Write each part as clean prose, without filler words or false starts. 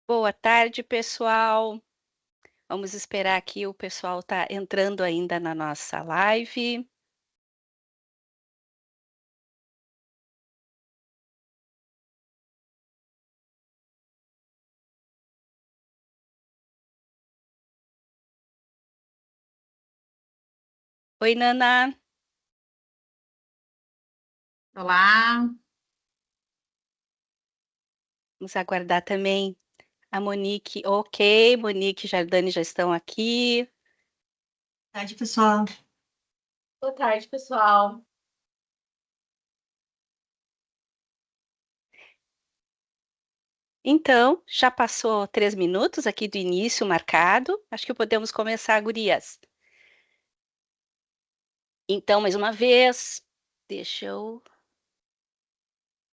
Boa tarde, pessoal. Vamos esperar aqui, o pessoal está entrando ainda na nossa live. Oi, Nana. Olá, Vamos aguardar também a Monique. Ok, Monique e Jardane já estão aqui. Boa tarde, pessoal. boa tarde, pessoal. Então, já passou 3 minutos aqui do início marcado. Acho que podemos começar, gurias. Então, mais uma vez,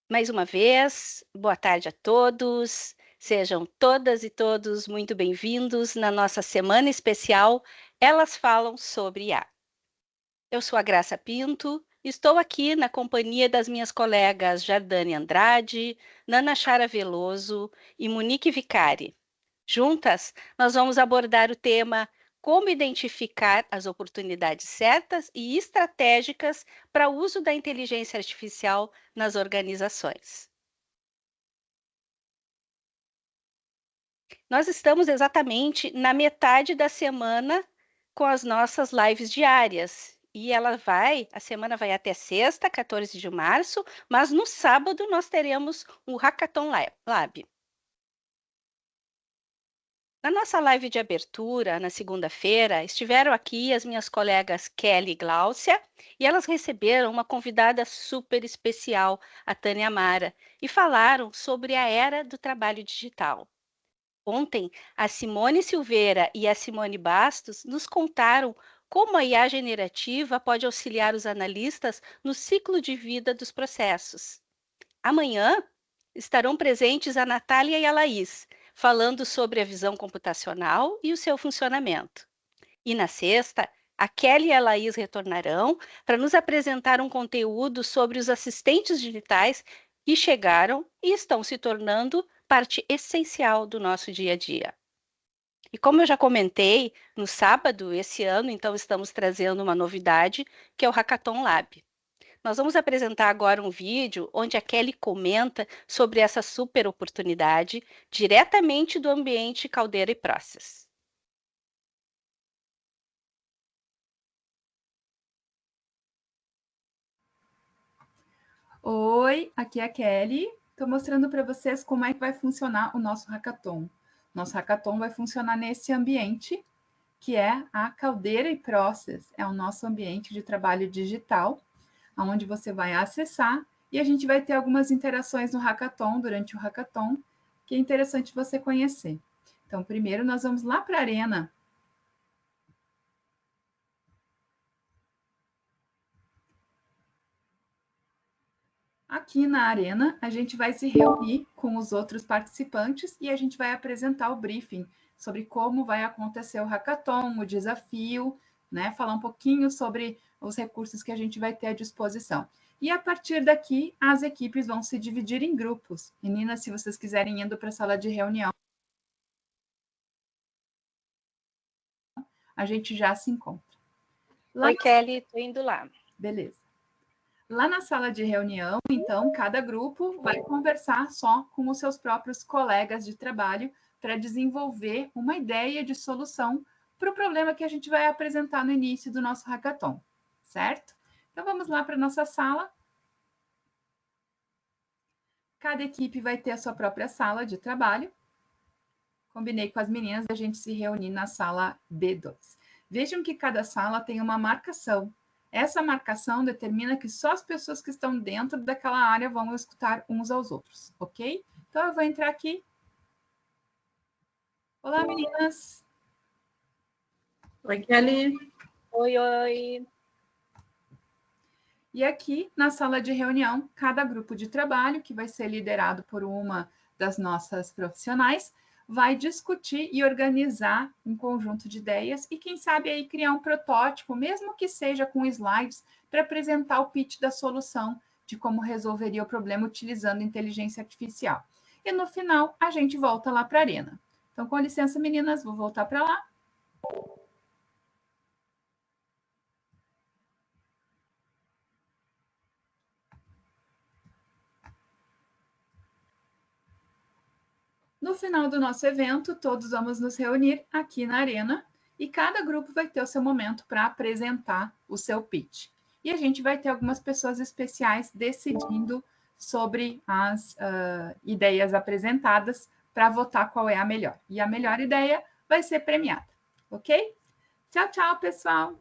mais uma vez, boa tarde a todos. Sejam todas e todos muito bem-vindos na nossa semana especial Elas Falam sobre IA. Eu sou a Graça Pinto, estou aqui na companhia das minhas colegas Jardane Andrade, Nana Chara Veloso e Monique Vicari. Juntas, nós vamos abordar o tema como identificar as oportunidades certas e estratégicas para o uso da inteligência artificial nas organizações. Nós estamos exatamente na metade da semana com as nossas lives diárias. E a semana vai até sexta, 14 de março, mas no sábado nós teremos o Hackathon Lab. Na nossa live de abertura, na segunda-feira, estiveram aqui as minhas colegas Kelly e Gláucia, e elas receberam uma convidada super especial, a Tânia Amara, e falaram sobre a era do trabalho digital. Ontem, a Simone Silveira e a Simone Bastos nos contaram como a IA generativa pode auxiliar os analistas no ciclo de vida dos processos. Amanhã estarão presentes a Natália e a Laís, falando sobre a visão computacional e o seu funcionamento. E na sexta, a Kelly e a Laís retornarão para nos apresentar um conteúdo sobre os assistentes digitais que chegaram e estão se tornando parte essencial do nosso dia a dia. E como eu já comentei, no sábado, esse ano, então, estamos trazendo uma novidade, que é o Hackathon Lab. Nós vamos apresentar agora um vídeo onde a Kelly comenta sobre essa super oportunidade diretamente do ambiente Caldeira e Process. Oi, aqui é a Kelly. Estou mostrando para vocês como é que vai funcionar o nosso hackathon. Nosso hackathon vai funcionar nesse ambiente, que é a Caldeira e Process. É o nosso ambiente de trabalho digital, onde você vai acessar e a gente vai ter algumas interações no hackathon, durante o hackathon, que é interessante você conhecer. Então, primeiro nós vamos lá para a arena. Aqui na arena, a gente vai se reunir com os outros participantes e a gente vai apresentar o briefing sobre como vai acontecer o hackathon, o desafio, né? Falar um pouquinho sobre os recursos que a gente vai ter à disposição. E a partir daqui, as equipes vão se dividir em grupos. Meninas, se vocês quiserem indo para a sala de reunião, a gente já se encontra. Oi, Kelly, estou indo lá. Beleza. Lá na sala de reunião, então, cada grupo vai conversar só com os seus próprios colegas de trabalho para desenvolver uma ideia de solução para o problema que a gente vai apresentar no início do nosso hackathon, certo? Então, vamos lá para a nossa sala. Cada equipe vai ter a sua própria sala de trabalho. Combinei com as meninas da gente se reunir na sala B2. Vejam que cada sala tem uma marcação. Essa marcação determina que só as pessoas que estão dentro daquela área vão escutar uns aos outros, ok? Então, eu vou entrar aqui. Olá, meninas. Oi, Kelly. Oi, oi. E aqui, na sala de reunião, cada grupo de trabalho, que vai ser liderado por uma das nossas profissionais, vai discutir e organizar um conjunto de ideias e, quem sabe, aí criar um protótipo, mesmo que seja com slides, para apresentar o pitch da solução de como resolveria o problema utilizando inteligência artificial. e no final a gente volta lá para a arena. Então, com licença, meninas, vou voltar para lá. No final do nosso evento, todos vamos nos reunir aqui na arena e cada grupo vai ter o seu momento para apresentar o seu pitch. E a gente vai ter algumas pessoas especiais decidindo sobre as ideias apresentadas para votar qual é a melhor. E a melhor ideia vai ser premiada, ok? Tchau, tchau, pessoal!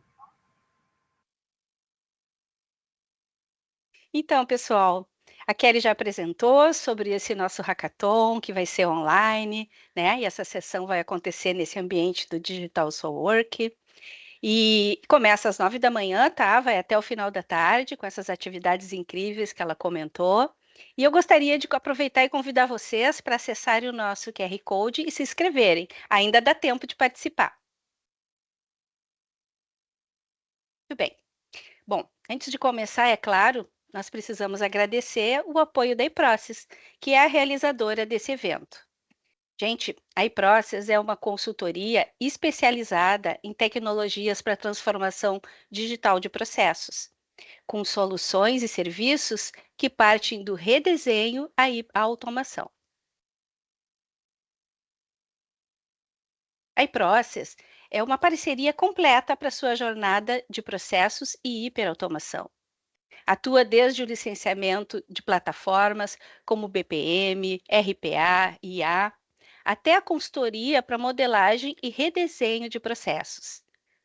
Então, pessoal, a Kelly já apresentou sobre esse nosso hackathon, que vai ser online, né? E essa sessão vai acontecer nesse ambiente do Digital Soul Work. E começa às 9 da manhã, tá? Vai até o final da tarde, com essas atividades incríveis que ela comentou. E eu gostaria de aproveitar e convidar vocês para acessarem o nosso QR Code e se inscreverem. Ainda dá tempo de participar. Muito bem. Bom, antes de começar, é claro, nós precisamos agradecer o apoio da iProcess, que é a realizadora desse evento. Gente, a iProcess é uma consultoria especializada em tecnologias para transformação digital de processos, com soluções e serviços que partem do redesenho à automação. A iProcess é uma parceria completa para sua jornada de processos e hiperautomação. Atua desde o licenciamento de plataformas como BPM, RPA, IA, até a consultoria para modelagem e redesenho de processos.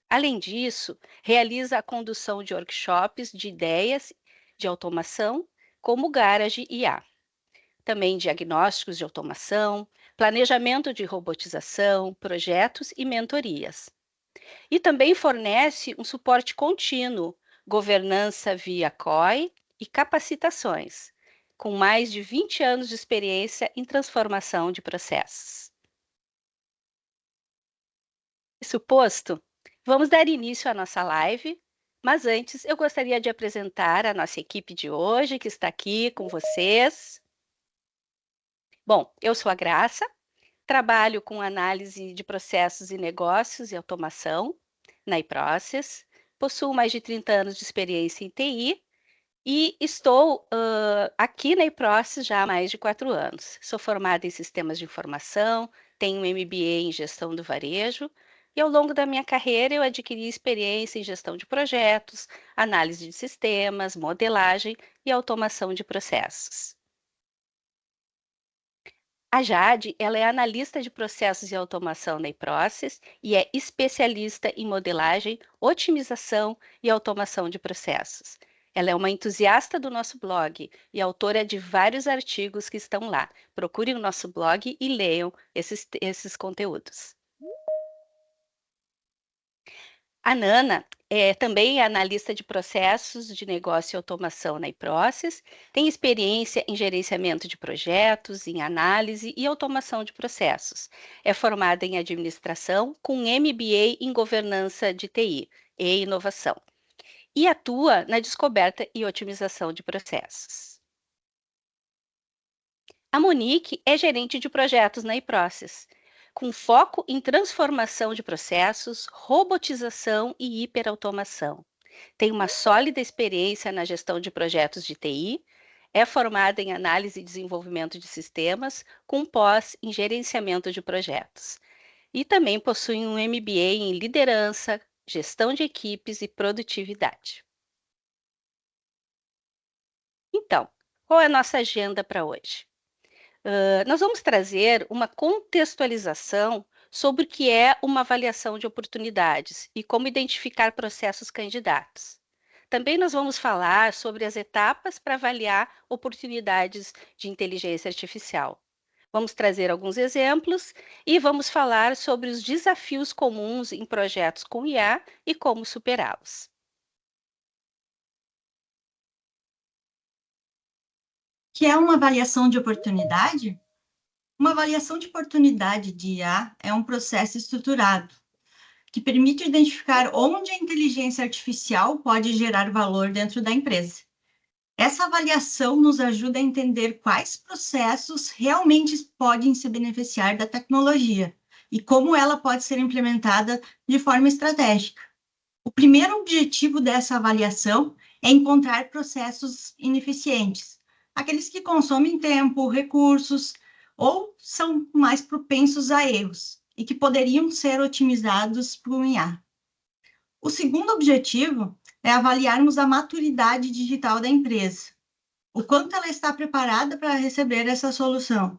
Além disso, realiza a condução de workshops de ideias de automação, como Garage IA. Também diagnósticos de automação, planejamento de robotização, projetos e mentorias. E também fornece um suporte contínuo, governança via COI e capacitações, com mais de 20 anos de experiência em transformação de processos. Isso posto, vamos dar início à nossa live, mas antes eu gostaria de apresentar a nossa equipe de hoje, que está aqui com vocês. Bom, eu sou a Graça, trabalho com análise de processos e negócios e automação na iProcess, possuo mais de 30 anos de experiência em TI e estou aqui na iProcess já há mais de 4 anos. Sou formada em sistemas de informação, tenho um MBA em gestão do varejo e ao longo da minha carreira eu adquiri experiência em gestão de projetos, análise de sistemas, modelagem e automação de processos. A Jade, ela é analista de processos e automação na iProcess e é especialista em modelagem, otimização e automação de processos. Ela é uma entusiasta do nosso blog e autora de vários artigos que estão lá. Procurem o nosso blog e leiam esses conteúdos. A Nana também é analista de processos de negócio e automação na iProcess, tem experiência em gerenciamento de projetos, em análise e automação de processos. É formada em administração com MBA em governança de TI e inovação. E atua na descoberta e otimização de processos. A Monique é gerente de projetos na iProcess, com foco em transformação de processos, robotização e hiperautomação. Tem uma sólida experiência na gestão de projetos de TI, é formada em análise e desenvolvimento de sistemas, com pós em gerenciamento de projetos. E também possui um MBA em liderança, gestão de equipes e produtividade. Então, qual é a nossa agenda para hoje? Nós vamos trazer uma contextualização sobre o que é uma avaliação de oportunidades e como identificar processos candidatos. Também nós vamos falar sobre as etapas para avaliar oportunidades de inteligência artificial. Vamos trazer alguns exemplos e vamos falar sobre os desafios comuns em projetos com IA e como superá-los. Que é uma avaliação de oportunidade? Uma avaliação de oportunidade de IA é um processo estruturado que permite identificar onde a inteligência artificial pode gerar valor dentro da empresa. Essa avaliação nos ajuda a entender quais processos realmente podem se beneficiar da tecnologia e como ela pode ser implementada de forma estratégica. O primeiro objetivo dessa avaliação é encontrar processos ineficientes, aqueles que consomem tempo, recursos ou são mais propensos a erros e que poderiam ser otimizados por um IA. O segundo objetivo é avaliarmos a maturidade digital da empresa, o quanto ela está preparada para receber essa solução.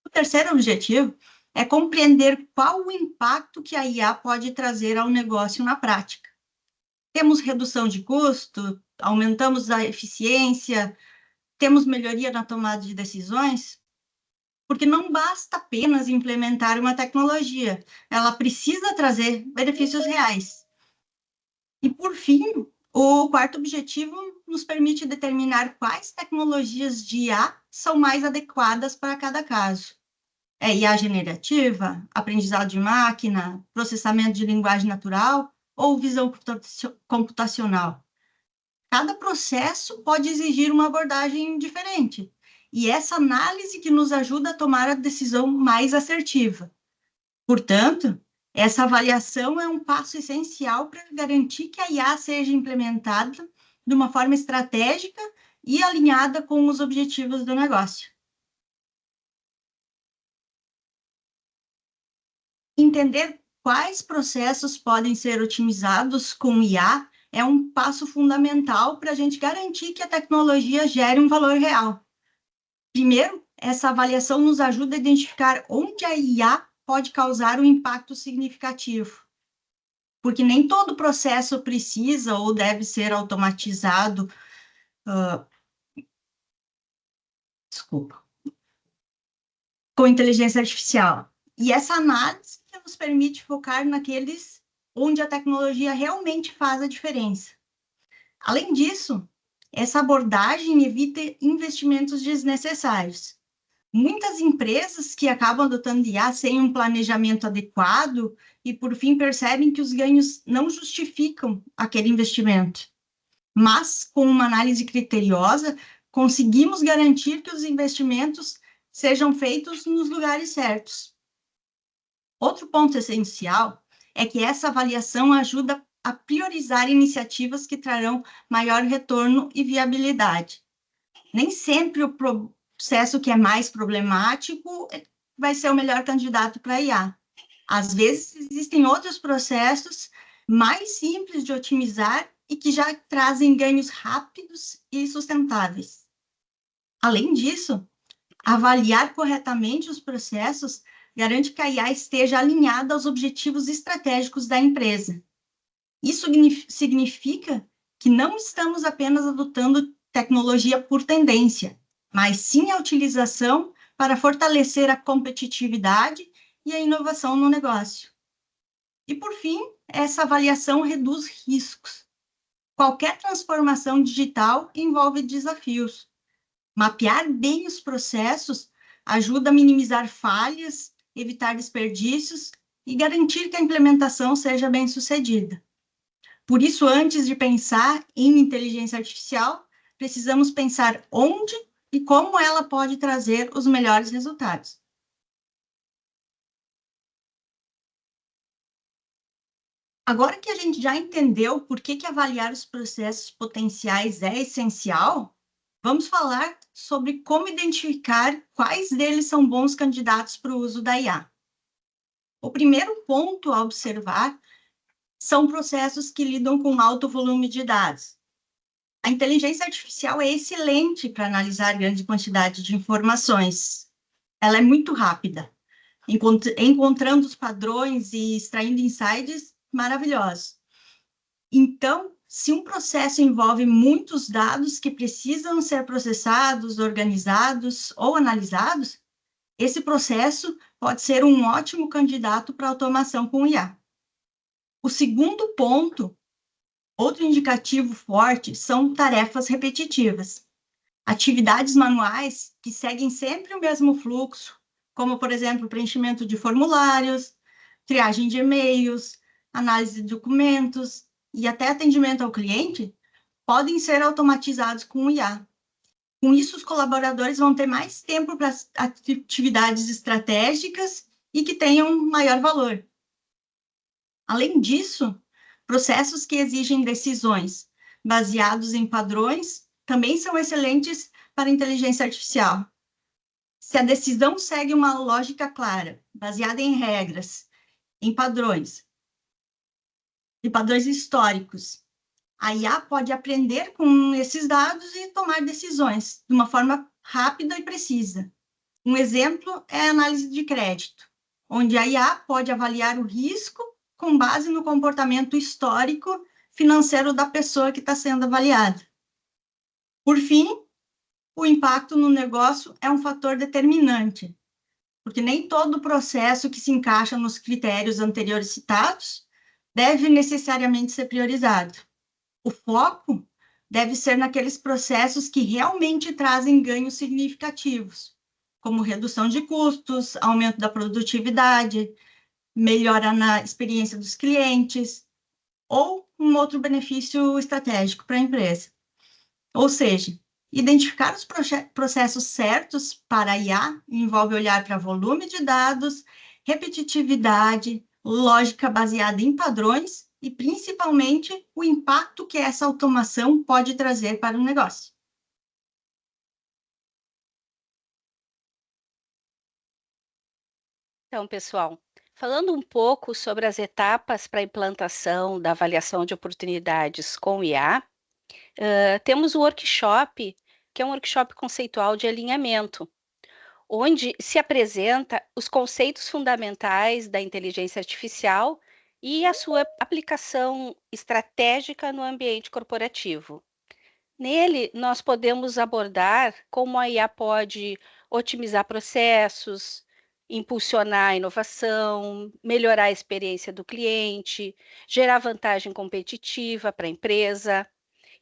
O terceiro objetivo é compreender qual o impacto que a IA pode trazer ao negócio na prática. Temos redução de custo, aumentamos a eficiência, temos melhoria na tomada de decisões, porque não basta apenas implementar uma tecnologia, ela precisa trazer benefícios reais. E, por fim, o quarto objetivo nos permite determinar quais tecnologias de IA são mais adequadas para cada caso. É IA generativa, aprendizado de máquina, processamento de linguagem natural ou visão computacional. Cada processo pode exigir uma abordagem diferente, e essa análise que nos ajuda a tomar a decisão mais assertiva. Portanto, essa avaliação é um passo essencial para garantir que a IA seja implementada de uma forma estratégica e alinhada com os objetivos do negócio. Entender quais processos podem ser otimizados com IA é um passo fundamental para a gente garantir que a tecnologia gere um valor real. Primeiro, essa avaliação nos ajuda a identificar onde a IA pode causar um impacto significativo, porque nem todo processo precisa ou deve ser automatizado. Com inteligência artificial. E essa análise nos permite focar naqueles onde a tecnologia realmente faz a diferença. Além disso, essa abordagem evita investimentos desnecessários. Muitas empresas que acabam adotando IA sem um planejamento adequado e, por fim, percebem que os ganhos não justificam aquele investimento. Mas, com uma análise criteriosa, conseguimos garantir que os investimentos sejam feitos nos lugares certos. Outro ponto essencial é que essa avaliação ajuda a priorizar iniciativas que trarão maior retorno e viabilidade. Nem sempre o processo que é mais problemático vai ser o melhor candidato para IA. Às vezes, existem outros processos mais simples de otimizar e que já trazem ganhos rápidos e sustentáveis. Além disso, avaliar corretamente os processos garante que a IA esteja alinhada aos objetivos estratégicos da empresa. Isso significa que não estamos apenas adotando tecnologia por tendência, mas sim a utilização para fortalecer a competitividade e a inovação no negócio. E, por fim, essa avaliação reduz riscos. Qualquer transformação digital envolve desafios. Mapear bem os processos ajuda a minimizar falhas, evitar desperdícios e garantir que a implementação seja bem-sucedida. Por isso, antes de pensar em inteligência artificial, precisamos pensar onde e como ela pode trazer os melhores resultados. Agora que a gente já entendeu por que avaliar os processos potenciais é essencial, vamos falar sobre como identificar quais deles são bons candidatos para o uso da IA. O primeiro ponto a observar são processos que lidam com alto volume de dados. A inteligência artificial é excelente para analisar grande quantidade de informações. Ela é muito rápida, encontrando os padrões e extraindo insights maravilhosos. Então, se um processo envolve muitos dados que precisam ser processados, organizados ou analisados, esse processo pode ser um ótimo candidato para automação com IA. O segundo ponto, outro indicativo forte, são tarefas repetitivas. Atividades manuais que seguem sempre o mesmo fluxo, como, por exemplo, preenchimento de formulários, triagem de e-mails, análise de documentos e até atendimento ao cliente, podem ser automatizados com o IA. Com isso, os colaboradores vão ter mais tempo para atividades estratégicas e que tenham maior valor. Além disso, processos que exigem decisões baseados em padrões também são excelentes para a inteligência artificial. Se a decisão segue uma lógica clara, baseada em regras, em padrões, e padrões históricos, a IA pode aprender com esses dados e tomar decisões de uma forma rápida e precisa. Um exemplo é a análise de crédito, onde a IA pode avaliar o risco com base no comportamento histórico financeiro da pessoa que está sendo avaliada. Por fim, o impacto no negócio é um fator determinante, porque nem todo processo que se encaixa nos critérios anteriores citados deve necessariamente ser priorizado. O foco deve ser naqueles processos que realmente trazem ganhos significativos, como redução de custos, aumento da produtividade, melhora na experiência dos clientes, ou um outro benefício estratégico para a empresa. Ou seja, identificar os processos certos para a IA envolve olhar para volume de dados, repetitividade, lógica baseada em padrões e, principalmente, o impacto que essa automação pode trazer para o negócio. Então, pessoal, falando um pouco sobre as etapas para a implantação da avaliação de oportunidades com IA, temos o workshop, que é um workshop conceitual de alinhamento, onde se apresenta os conceitos fundamentais da inteligência artificial e a sua aplicação estratégica no ambiente corporativo. Nele, nós podemos abordar como a IA pode otimizar processos, impulsionar a inovação, melhorar a experiência do cliente, gerar vantagem competitiva para a empresa.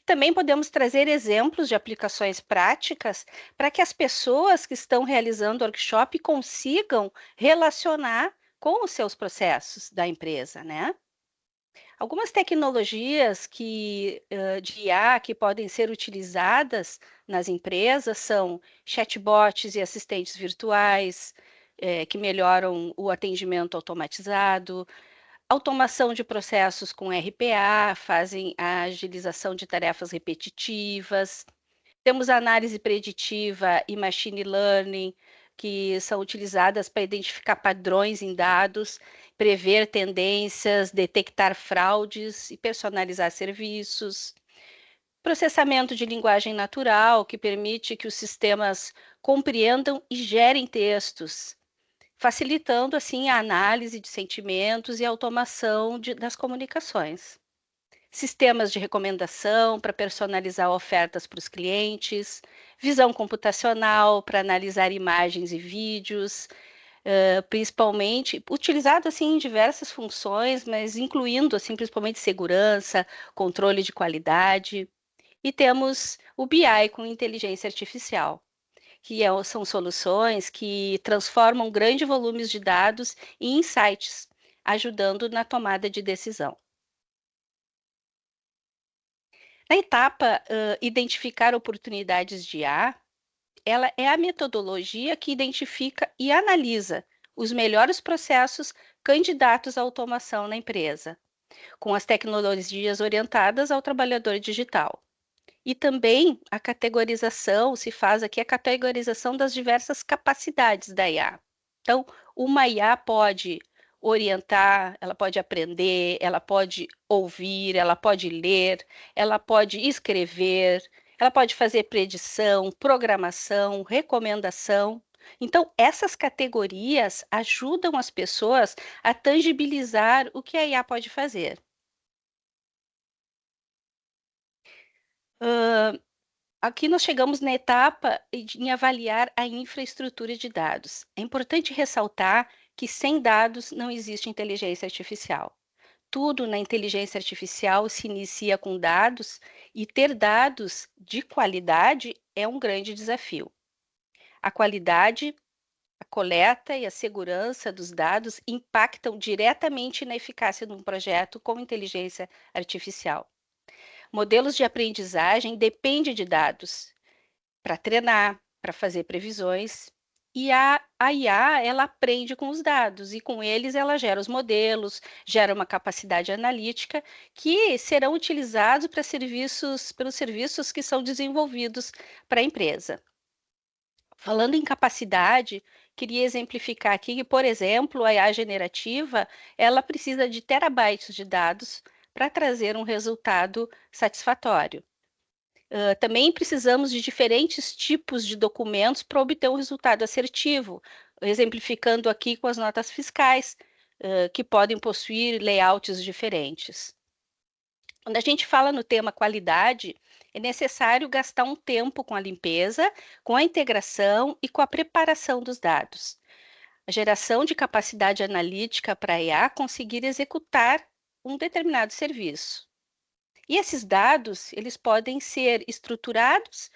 Também podemos trazer exemplos de aplicações práticas para que as pessoas que estão realizando o workshop consigam relacionar com os seus processos da empresa, né? Algumas tecnologias de IA que podem ser utilizadas nas empresas são chatbots e assistentes virtuais, que melhoram o atendimento automatizado, automação de processos com RPA, fazem a agilização de tarefas repetitivas. Temos análise preditiva e machine learning, que são utilizadas para identificar padrões em dados, prever tendências, detectar fraudes e personalizar serviços. Processamento de linguagem natural, que permite que os sistemas compreendam e gerem textos, facilitando assim a análise de sentimentos e a automação das comunicações. Sistemas de recomendação para personalizar ofertas para os clientes, visão computacional para analisar imagens e vídeos, principalmente utilizado assim em diversas funções, mas incluindo assim principalmente segurança, controle de qualidade. E temos o BI com inteligência artificial, que são soluções que transformam grandes volumes de dados em insights, ajudando na tomada de decisão. Na etapa identificar oportunidades de IA, ela é a metodologia que identifica e analisa os melhores processos candidatos à automação na empresa, com as tecnologias orientadas ao trabalhador digital. E também a categorização, se faz aqui a categorização das diversas capacidades da IA. Então, uma IA pode orientar, ela pode aprender, ela pode ouvir, ela pode ler, ela pode escrever, ela pode fazer predição, programação, recomendação. Então, essas categorias ajudam as pessoas a tangibilizar o que a IA pode fazer. Aqui nós chegamos na etapa em avaliar a infraestrutura de dados. É importante ressaltar que sem dados não existe inteligência artificial. Tudo na inteligência artificial se inicia com dados e ter dados de qualidade é um grande desafio. A qualidade, a coleta e a segurança dos dados impactam diretamente na eficácia de um projeto com inteligência artificial. Modelos de aprendizagem dependem de dados para treinar, para fazer previsões, e a IA, ela aprende com os dados, e com eles ela gera os modelos, gera uma capacidade analítica que serão utilizados para pelos serviços que são desenvolvidos para a empresa. Falando em capacidade, queria exemplificar aqui que, por exemplo, a IA generativa, ela precisa de terabytes de dados para trazer um resultado satisfatório. Também precisamos de diferentes tipos de documentos para obter um resultado assertivo, exemplificando aqui com as notas fiscais, que podem possuir layouts diferentes. Quando a gente fala no tema qualidade, é necessário gastar um tempo com a limpeza, com a integração e com a preparação dos dados. A geração de capacidade analítica para a IA conseguir executar um determinado serviço. E esses dados, eles podem ser estruturados,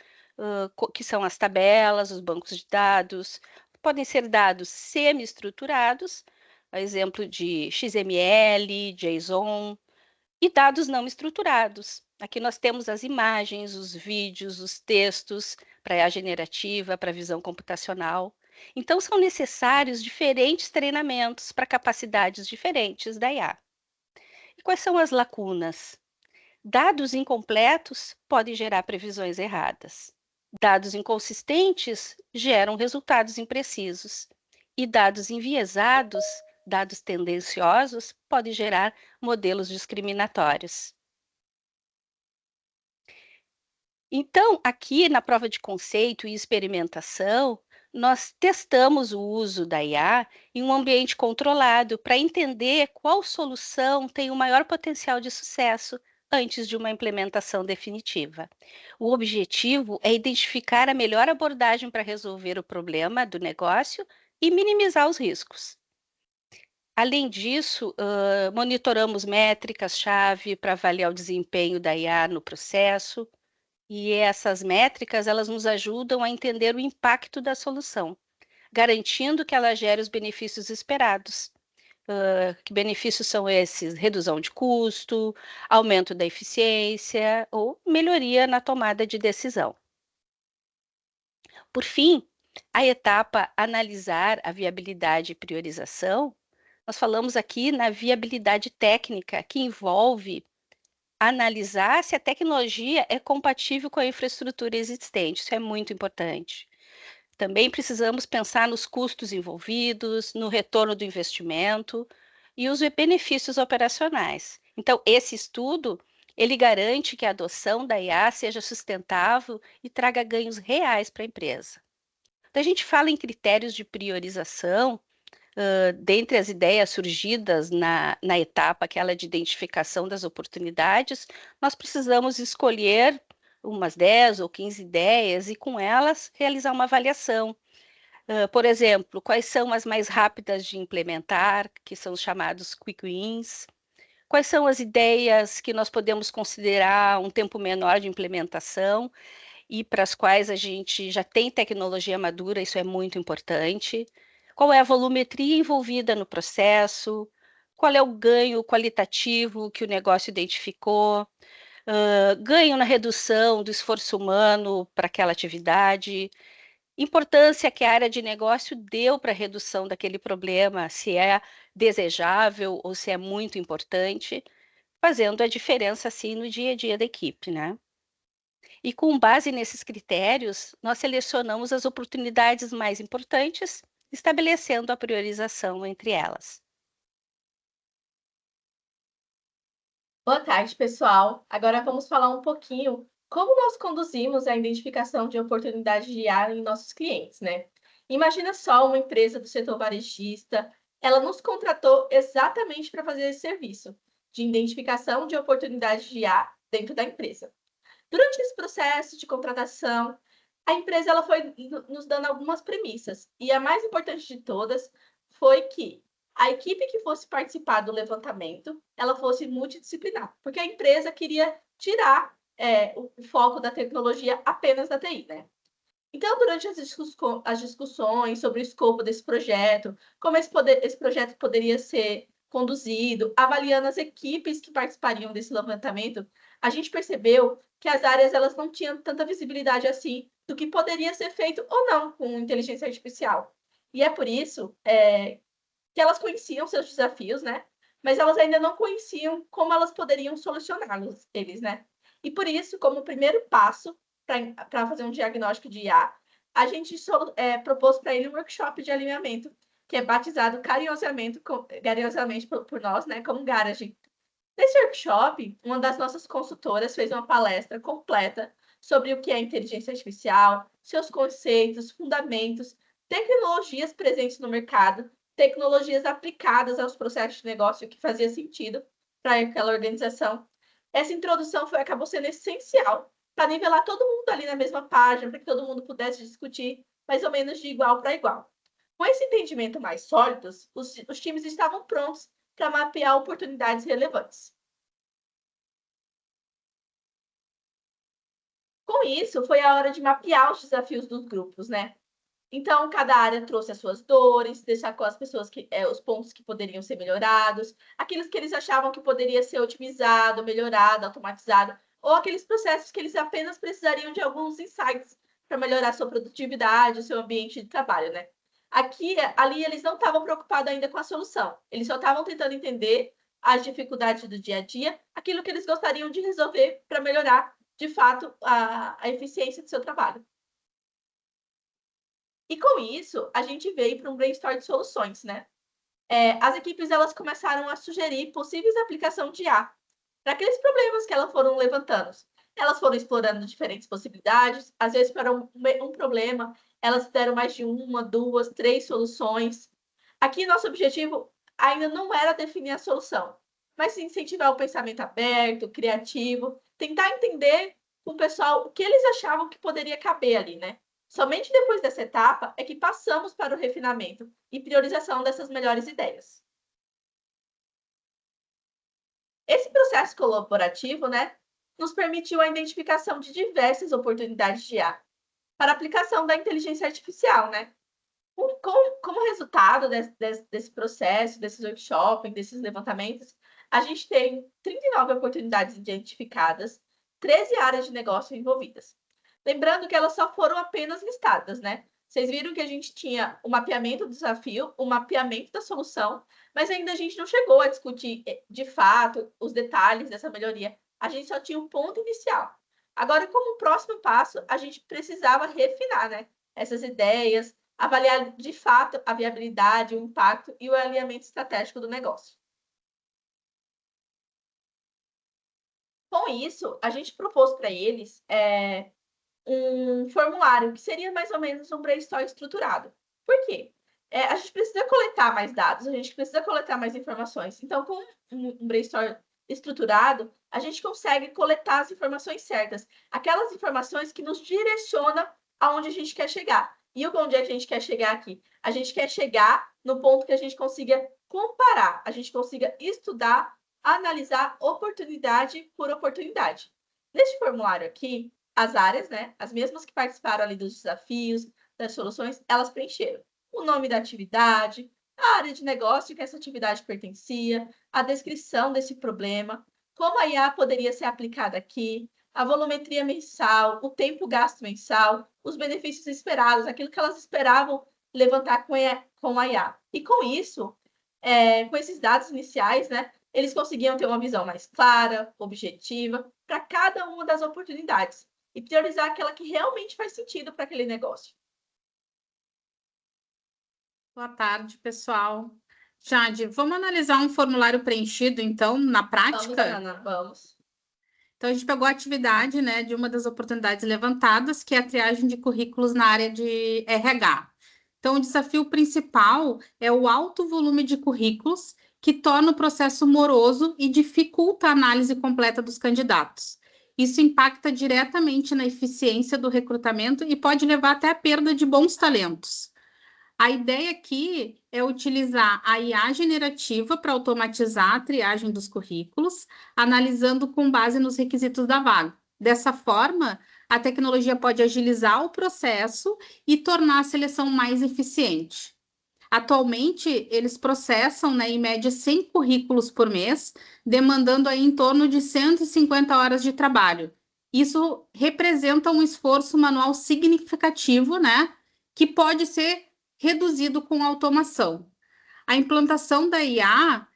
que são as tabelas, os bancos de dados, podem ser dados semi-estruturados, a exemplo de XML, JSON, e dados não estruturados. Aqui nós temos as imagens, os vídeos, os textos para a IA generativa, para a visão computacional. Então, são necessários diferentes treinamentos para capacidades diferentes da IA. E quais são as lacunas? Dados incompletos podem gerar previsões erradas. Dados inconsistentes geram resultados imprecisos. E dados enviesados, dados tendenciosos, podem gerar modelos discriminatórios. Então, aqui na prova de conceito e experimentação, nós testamos o uso da IA em um ambiente controlado para entender qual solução tem o maior potencial de sucesso antes de uma implementação definitiva. O objetivo é identificar a melhor abordagem para resolver o problema do negócio e minimizar os riscos. Além disso, monitoramos métricas-chave para avaliar o desempenho da IA no processo, e essas métricas elas nos ajudam a entender o impacto da solução, garantindo que ela gere os benefícios esperados. Que benefícios são esses? Redução de custo, aumento da eficiência ou melhoria na tomada de decisão. Por fim, a etapa analisar a viabilidade e priorização, nós falamos aqui na viabilidade técnica, que envolve analisar se a tecnologia é compatível com a infraestrutura existente. Isso é muito importante. Também precisamos pensar nos custos envolvidos, no retorno do investimento e os benefícios operacionais. Então, esse estudo, ele garante que a adoção da IA seja sustentável e traga ganhos reais para a empresa. Quando a gente fala em critérios de priorização, dentre as ideias surgidas na etapa, aquela de identificação das oportunidades, nós precisamos escolher umas 10 ou 15 ideias e, com elas, realizar uma avaliação. Por exemplo, quais são as mais rápidas de implementar, que são os chamados quick wins? Quais são as ideias que nós podemos considerar um tempo menor de implementação e para as quais a gente já tem tecnologia madura, isso é muito importante? Qual é a volumetria envolvida no processo? Qual é o ganho qualitativo que o negócio identificou? Ganho na redução do esforço humano para aquela atividade? Importância que a área de negócio deu para a redução daquele problema, se é desejável ou se é muito importante, fazendo a diferença, assim, no dia a dia da equipe, né? E com base nesses critérios, nós selecionamos as oportunidades mais importantes, estabelecendo a priorização entre elas. Boa tarde, pessoal. Agora vamos falar um pouquinho como nós conduzimos a identificação de oportunidades de IA em nossos clientes, né? Imagina só uma empresa do setor varejista, ela nos contratou exatamente para fazer esse serviço de identificação de oportunidades de IA dentro da empresa. Durante esse processo de contratação, a empresa ela foi nos dando algumas premissas, e a mais importante de todas foi que a equipe que fosse participar do levantamento, ela fosse multidisciplinar, porque a empresa queria tirar o foco da tecnologia apenas da TI, né? Então, durante as discussões sobre o escopo desse projeto, como esse projeto poderia ser conduzido, avaliando as equipes que participariam desse levantamento, a gente percebeu que as áreas elas não tinham tanta visibilidade assim do que poderia ser feito ou não com inteligência artificial. E é por isso que elas conheciam seus desafios, né? Mas elas ainda não conheciam como elas poderiam solucioná-los, né? E por isso, como primeiro passo para fazer um diagnóstico de IA, a gente propôs para ele um workshop de alinhamento, que é batizado carinhosamente por nós, né, como Garage. Nesse workshop, uma das nossas consultoras fez uma palestra completa sobre o que é inteligência artificial, seus conceitos, fundamentos, tecnologias presentes no mercado, tecnologias aplicadas aos processos de negócio que fazia sentido para aquela organização. Essa introdução acabou sendo essencial para nivelar todo mundo ali na mesma página, para que todo mundo pudesse discutir mais ou menos de igual para igual. Com esse entendimento mais sólido, os times estavam prontos para mapear oportunidades relevantes. Com isso, foi a hora de mapear os desafios dos grupos, né? Então, cada área trouxe as suas dores, destacou as pessoas os pontos que poderiam ser melhorados, aqueles que eles achavam que poderia ser otimizado, melhorado, automatizado, ou aqueles processos que eles apenas precisariam de alguns insights para melhorar sua produtividade, o seu ambiente de trabalho, né? Ali, eles não estavam preocupados ainda com a solução. Eles só estavam tentando entender as dificuldades do dia a dia, aquilo que eles gostariam de resolver para melhorar, de fato, a eficiência do seu trabalho. E com isso, a gente veio para um brainstorm de soluções, né? As equipes elas começaram a sugerir possíveis aplicações de IA para aqueles problemas que elas foram levantando. Elas foram explorando diferentes possibilidades, às vezes para um problema, elas deram mais de uma, duas, três soluções. Aqui, nosso objetivo ainda não era definir a solução, mas incentivar o pensamento aberto, criativo, tentar entender com o pessoal o que eles achavam que poderia caber ali, né? Somente depois dessa etapa é que passamos para o refinamento e priorização dessas melhores ideias. Esse processo colaborativo, né, nos permitiu a identificação de diversas oportunidades de IA para aplicação da inteligência artificial, né? Como resultado desse processo, desses workshops, desses levantamentos, a gente tem 39 oportunidades identificadas, 13 áreas de negócio envolvidas. Lembrando que elas só foram apenas listadas, né? Vocês viram que a gente tinha o mapeamento do desafio, o mapeamento da solução, mas ainda a gente não chegou a discutir, de fato, os detalhes dessa melhoria. A gente só tinha um ponto inicial. Agora, como próximo passo, a gente precisava refinar, né, essas ideias, avaliar, de fato, a viabilidade, o impacto e o alinhamento estratégico do negócio. Com isso, a gente propôs para eles um formulário, que seria mais ou menos um brainstorm estruturado. Por quê? A gente precisa coletar mais dados, a gente precisa coletar mais informações. Então, com um brainstorm estruturado, a gente consegue coletar as informações certas, aquelas informações que nos direcionam aonde a gente quer chegar. E onde a gente quer chegar aqui? A gente quer chegar no ponto que a gente consiga comparar, a gente consiga estudar, analisar oportunidade por oportunidade. Neste formulário aqui, as áreas, né, as mesmas que participaram ali dos desafios, das soluções, elas preencheram o nome da atividade, a área de negócio que essa atividade pertencia, a descrição desse problema, como a IA poderia ser aplicada aqui, a volumetria mensal, o tempo gasto mensal, os benefícios esperados, aquilo que elas esperavam levantar com a IA. E com isso, com esses dados iniciais, né, eles conseguiam ter uma visão mais clara, objetiva, para cada uma das oportunidades e priorizar aquela que realmente faz sentido para aquele negócio. Boa tarde, pessoal. Jade, vamos analisar um formulário preenchido, então, na prática? Vamos, Ana, vamos. Então, a gente pegou a atividade, né, de uma das oportunidades levantadas, que é a triagem de currículos na área de RH. Então, o desafio principal é o alto volume de currículos, que torna o processo moroso e dificulta a análise completa dos candidatos. Isso impacta diretamente na eficiência do recrutamento e pode levar até a perda de bons talentos. A ideia aqui é utilizar a IA generativa para automatizar a triagem dos currículos, analisando com base nos requisitos da vaga. Dessa forma, a tecnologia pode agilizar o processo e tornar a seleção mais eficiente. Atualmente, eles processam, né, em média, 100 currículos por mês, demandando aí em torno de 150 horas de trabalho. Isso representa um esforço manual significativo, né, que pode ser reduzido com automação. A implantação da IA,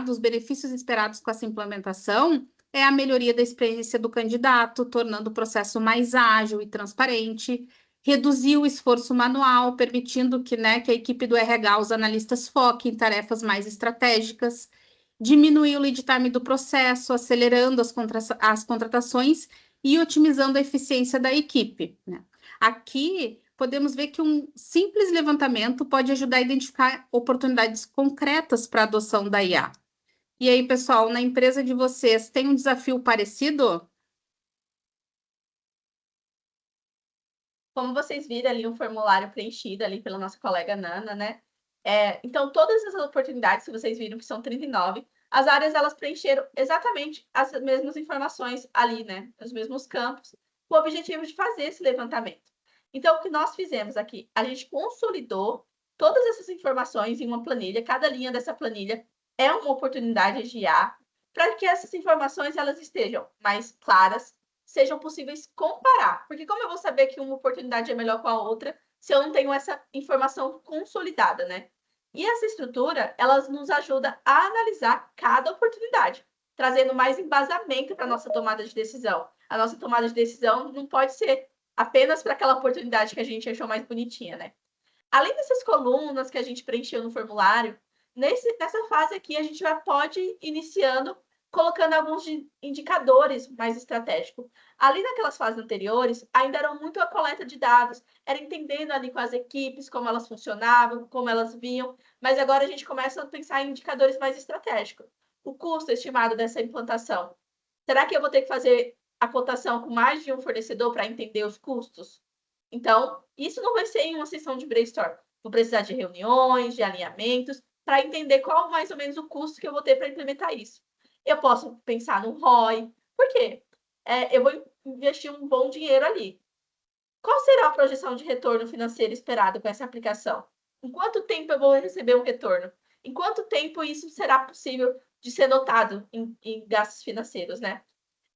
os benefícios esperados com essa implementação é a melhoria da experiência do candidato, tornando o processo mais ágil e transparente, reduzir o esforço manual, permitindo que, né, que a equipe do RH, os analistas, foquem em tarefas mais estratégicas, diminuir o lead time do processo, acelerando as contratações e otimizando a eficiência da equipe, né? Aqui, podemos ver que um simples levantamento pode ajudar a identificar oportunidades concretas para a adoção da IA. E aí, pessoal, na empresa de vocês, tem um desafio parecido? Como vocês viram ali um formulário preenchido ali pela nossa colega Nana, né? Então, todas as oportunidades que vocês viram, que são 39, as áreas elas preencheram exatamente as mesmas informações ali, né? Os mesmos campos, com o objetivo de fazer esse levantamento. Então, o que nós fizemos aqui? A gente consolidou todas essas informações em uma planilha, cada linha dessa planilha é uma oportunidade de IA, para que essas informações elas estejam mais claras, sejam possíveis comparar. Porque como eu vou saber que uma oportunidade é melhor com a outra se eu não tenho essa informação consolidada, né? E essa estrutura, ela nos ajuda a analisar cada oportunidade, trazendo mais embasamento para a nossa tomada de decisão. A nossa tomada de decisão não pode ser apenas para aquela oportunidade que a gente achou mais bonitinha, né? Além dessas colunas que a gente preencheu no formulário, nessa fase aqui a gente já pode ir iniciando colocando alguns indicadores mais estratégicos. Ali naquelas fases anteriores, ainda eram muito a coleta de dados, era entendendo ali com as equipes como elas funcionavam, como elas vinham, mas agora a gente começa a pensar em indicadores mais estratégicos. O custo estimado dessa implantação. Será que eu vou ter que fazer a cotação com mais de um fornecedor para entender os custos? Então, isso não vai ser em uma sessão de brainstorm. Vou precisar de reuniões, de alinhamentos, para entender qual mais ou menos o custo que eu vou ter para implementar isso. Eu posso pensar no ROI, por quê? Eu vou investir um bom dinheiro ali. Qual será a projeção de retorno financeiro esperado com essa aplicação? Em quanto tempo eu vou receber um retorno? Em quanto tempo isso será possível de ser notado em gastos financeiros, né?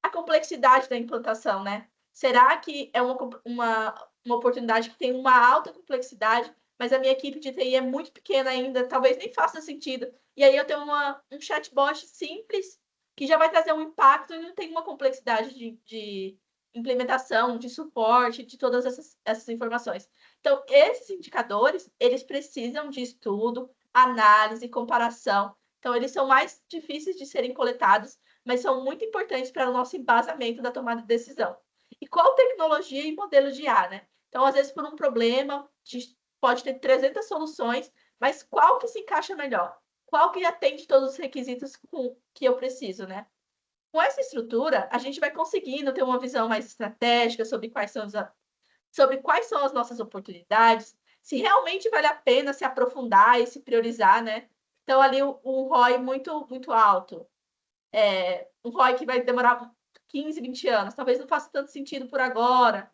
A complexidade da implantação, né? Será que é uma oportunidade que tem uma alta complexidade, mas a minha equipe de TI é muito pequena ainda, talvez nem faça sentido. E aí eu tenho um chatbot simples que já vai trazer um impacto e não tem uma complexidade de implementação, de suporte, de todas essas informações. Então, esses indicadores, eles precisam de estudo, análise, comparação. Então, eles são mais difíceis de serem coletados, mas são muito importantes para o nosso embasamento da tomada de decisão. E qual tecnologia e modelo de IA, né? Então, às vezes, por um problema, a gente pode ter 300 soluções, mas qual que se encaixa melhor? Qual que atende todos os requisitos que eu preciso, né? Com essa estrutura, a gente vai conseguindo ter uma visão mais estratégica sobre quais são as nossas oportunidades, se realmente vale a pena se aprofundar e se priorizar, né? Então, ali um ROI muito, muito alto. Um ROI que vai demorar 15, 20 anos, talvez não faça tanto sentido por agora.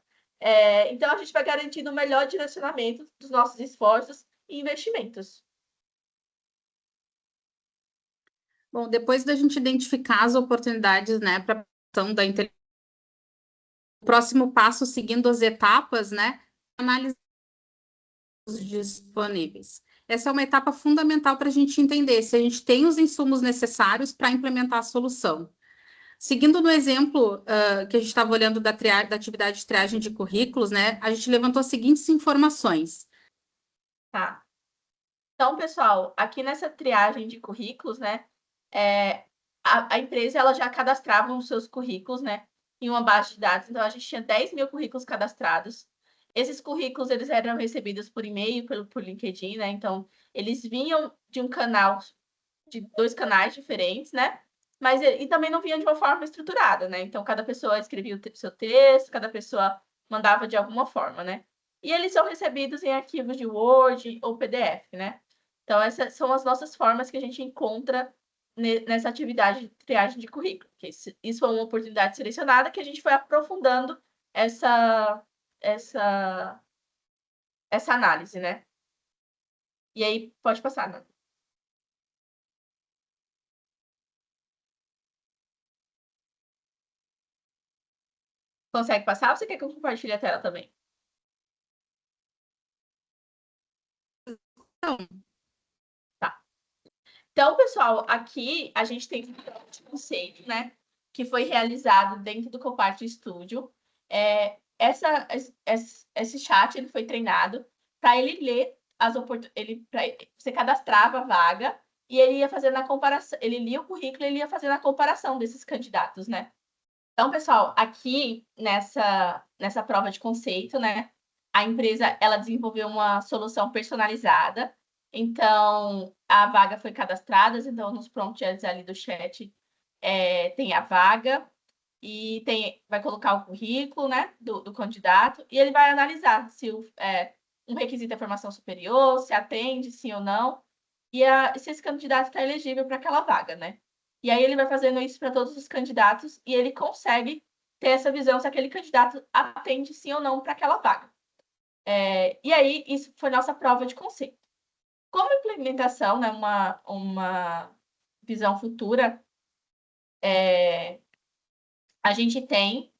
Então, a gente vai garantindo o melhor direcionamento dos nossos esforços e investimentos. Bom, depois da gente identificar as oportunidades, né, para a questão da inteligência, o próximo passo, seguindo as etapas, né, analisar os disponíveis. Essa é uma etapa fundamental para a gente entender se a gente tem os insumos necessários para implementar a solução. Seguindo no exemplo que a gente estava olhando da atividade de triagem de currículos, né, a gente levantou as seguintes informações. Tá. Então, pessoal, aqui nessa triagem de currículos, né, a empresa ela já cadastrava os seus currículos, né, em uma base de dados. Então, a gente tinha 10 mil currículos cadastrados. Esses currículos eles eram recebidos por e-mail, por LinkedIn, né? Então, eles vinham de um canal, de 2 canais diferentes, né? Mas e também não vinham de uma forma estruturada, né? Então, cada pessoa escrevia o seu texto, cada pessoa mandava de alguma forma, né? E eles são recebidos em arquivos de Word ou PDF, né? Então, essas são as nossas formas que a gente encontra nessa atividade de triagem de currículo. Isso foi uma oportunidade selecionada que a gente foi aprofundando essa análise, né? E aí, pode passar, Nana. Consegue passar ou você quer que eu compartilhe a tela também? Então, tá. Então, pessoal, aqui a gente tem um conceito, né? Que foi realizado dentro do Copart Studio. Esse chat ele foi treinado para ele ler as oportunidades. Você cadastrava a vaga e ele ia fazendo a comparação. Ele lia o currículo e ele ia fazendo a comparação desses candidatos, né? Então, pessoal, aqui nessa prova de conceito, né, a empresa ela desenvolveu uma solução personalizada. Então, a vaga foi cadastrada, então nos prompts ali do chat tem a vaga e vai colocar o currículo, né, do candidato e ele vai analisar se um requisito é formação superior, se atende, sim ou não, e se esse candidato está elegível para aquela vaga, né? E aí ele vai fazendo isso para todos os candidatos e ele consegue ter essa visão se aquele candidato atende sim ou não para aquela vaga. E aí, isso foi nossa prova de conceito. Como implementação, né, uma visão futura, a gente tem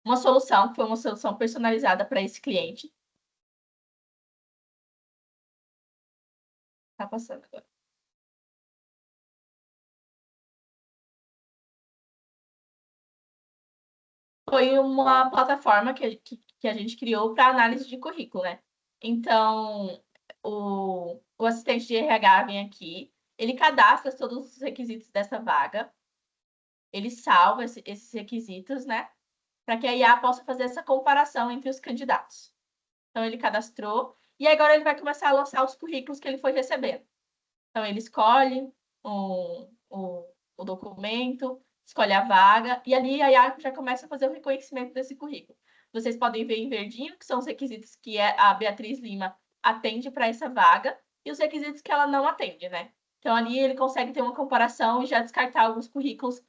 uma solução, que foi uma solução personalizada para esse cliente. Está passando agora. Foi uma plataforma que a gente criou para análise de currículo, né? Então, o assistente de RH vem aqui, ele cadastra todos os requisitos dessa vaga, ele salva esses requisitos, né? Para que a IA possa fazer essa comparação entre os candidatos. Então, ele cadastrou e agora ele vai começar a lançar os currículos que ele foi recebendo. Então, ele escolhe o documento, escolhe a vaga, e ali a IA já começa a fazer o reconhecimento desse currículo. Vocês podem ver em verdinho, que são os requisitos que a Beatriz Lima atende para essa vaga, e os requisitos que ela não atende, né? Então, ali ele consegue ter uma comparação e já descartar alguns currículos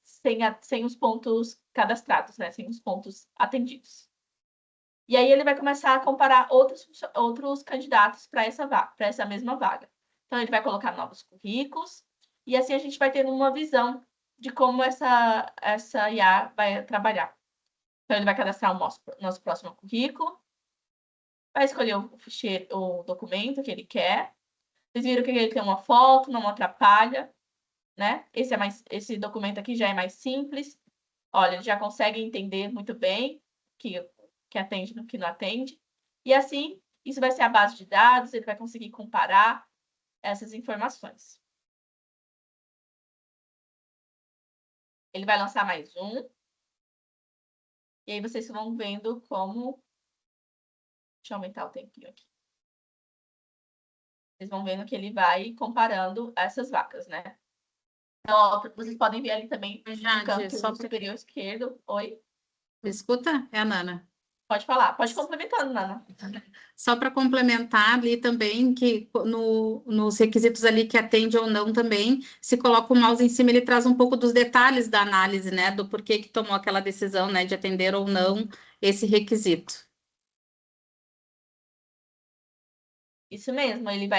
sem os pontos cadastrados, né? Sem os pontos atendidos. E aí ele vai começar a comparar outros candidatos para essa mesma vaga. Então, ele vai colocar novos currículos, e assim a gente vai tendo uma visão de como essa IA vai trabalhar. Então, ele vai cadastrar o nosso próximo currículo, vai escolher o documento que ele quer. Vocês viram que ele tem uma foto, não atrapalha, né? Esse documento aqui já é mais simples. Olha, ele já consegue entender muito bem que atende no que não atende. E assim, isso vai ser a base de dados, ele vai conseguir comparar essas informações. Ele vai lançar mais um. E aí vocês vão vendo como... Deixa eu aumentar o tempinho aqui. Vocês vão vendo que ele vai comparando essas vacas, né? Então, ó, vocês podem ver ali também no canto superior esquerdo. Oi? Me escuta? É a Nana. Pode falar. Pode ir complementando, Nana. Só para complementar ali também, que nos requisitos ali que atende ou não também, se coloca o mouse em cima, ele traz um pouco dos detalhes da análise, né? Do porquê que tomou aquela decisão, né? De atender ou não esse requisito. Isso mesmo, ele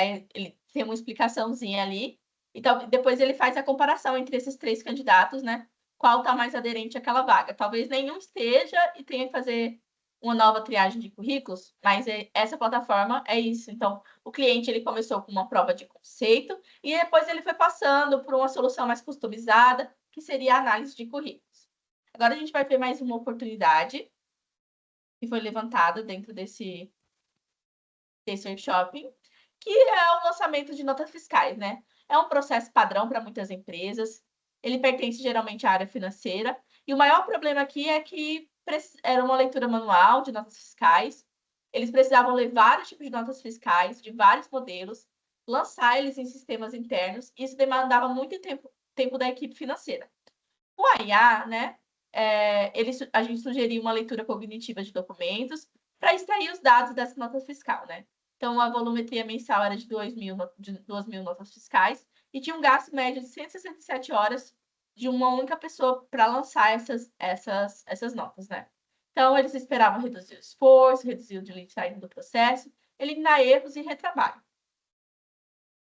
tem uma explicaçãozinha ali, então depois ele faz a comparação entre esses 3 candidatos, né? Qual está mais aderente àquela vaga. Talvez nenhum esteja e tenha que fazer uma nova triagem de currículos, mas essa plataforma é isso. Então, o cliente ele começou com uma prova de conceito e depois ele foi passando por uma solução mais customizada, que seria a análise de currículos. Agora a gente vai ver mais uma oportunidade que foi levantada dentro desse workshop, que é o lançamento de notas fiscais, né? É um processo padrão para muitas empresas, ele pertence geralmente à área financeira, e o maior problema aqui é que era uma leitura manual de notas fiscais, eles precisavam ler vários tipos de notas fiscais, de vários modelos, lançar eles em sistemas internos, e isso demandava muito tempo da equipe financeira. O IA, né, a gente sugeriu uma leitura cognitiva de documentos para extrair os dados dessa nota fiscal, né? Então, a volumetria mensal era de 2.000 notas fiscais e tinha um gasto médio de 167 horas de uma única pessoa para lançar essas notas, né? Então, eles esperavam reduzir o esforço, reduzir o delay time do processo eliminar erros e retrabalho.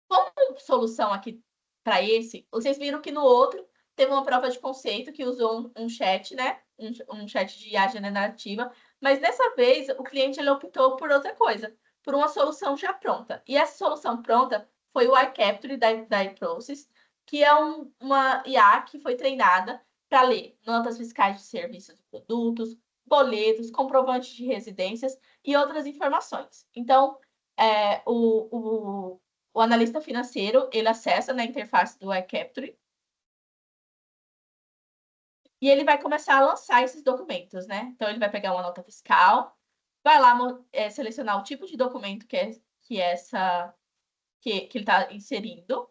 Como solução aqui para esse, vocês viram que no outro teve uma prova de conceito que usou um chat, né? Um chat de IA generativa, mas dessa vez o cliente ele optou por outra coisa, por uma solução já pronta. E essa solução pronta foi o iCapture da iProcess, que é uma IA que foi treinada para ler notas fiscais de serviços e produtos, boletos, comprovantes de residências e outras informações. Então, o analista financeiro, ele acessa na interface do iCapture e ele vai começar a lançar esses documentos, né? Então, ele vai pegar uma nota fiscal, vai lá selecionar o tipo de documento que ele está inserindo.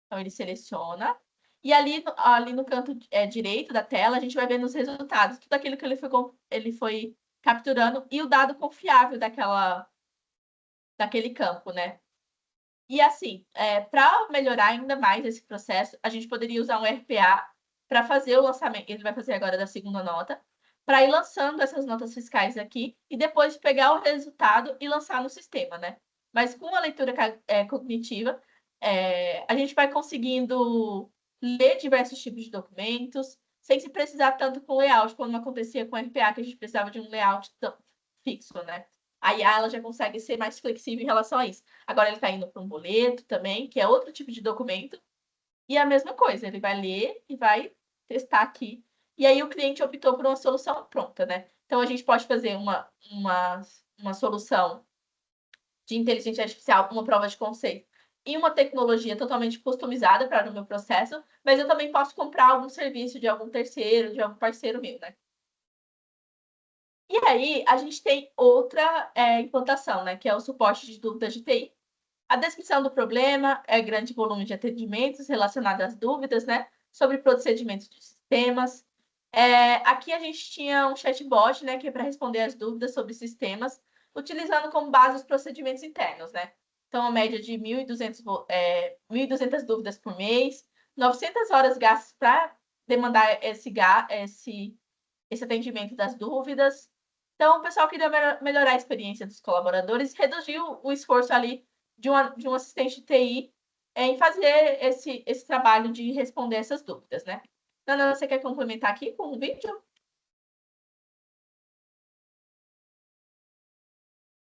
Então, ele seleciona. E ali no canto direito da tela, a gente vai ver nos resultados tudo aquilo que ele foi capturando e o dado confiável daquele campo, né? E assim, para melhorar ainda mais esse processo, a gente poderia usar um RPA para fazer o lançamento. Ele vai fazer agora da segunda nota, para ir lançando essas notas fiscais aqui e depois pegar o resultado e lançar no sistema, né? Mas com a leitura cognitiva, a gente vai conseguindo ler diversos tipos de documentos, sem se precisar tanto com layout, como acontecia com o RPA, que a gente precisava de um layout fixo, né? A IA ela já consegue ser mais flexível em relação a isso. Agora ele está indo para um boleto também, que é outro tipo de documento, e a mesma coisa, ele vai ler e vai testar aqui. E aí o cliente optou por uma solução pronta, né? Então a gente pode fazer uma solução de inteligência artificial, uma prova de conceito, e uma tecnologia totalmente customizada para o meu processo, mas eu também posso comprar algum serviço de algum terceiro, de algum parceiro meu, né? E aí, a gente tem outra implantação, né? Que é o suporte de dúvidas de TI. A descrição do problema é grande volume de atendimentos relacionados às dúvidas, né? Sobre procedimentos de sistemas. Aqui a gente tinha um chatbot, né? Que é para responder as dúvidas sobre sistemas, utilizando como base os procedimentos internos, né? Então, a média de 1.200 dúvidas por mês, 900 horas gastas para demandar esse atendimento das dúvidas. Então, o pessoal queria melhorar a experiência dos colaboradores, reduziu o esforço ali de um assistente de TI em fazer esse trabalho de responder essas dúvidas, né? Nana, você quer complementar aqui com o vídeo?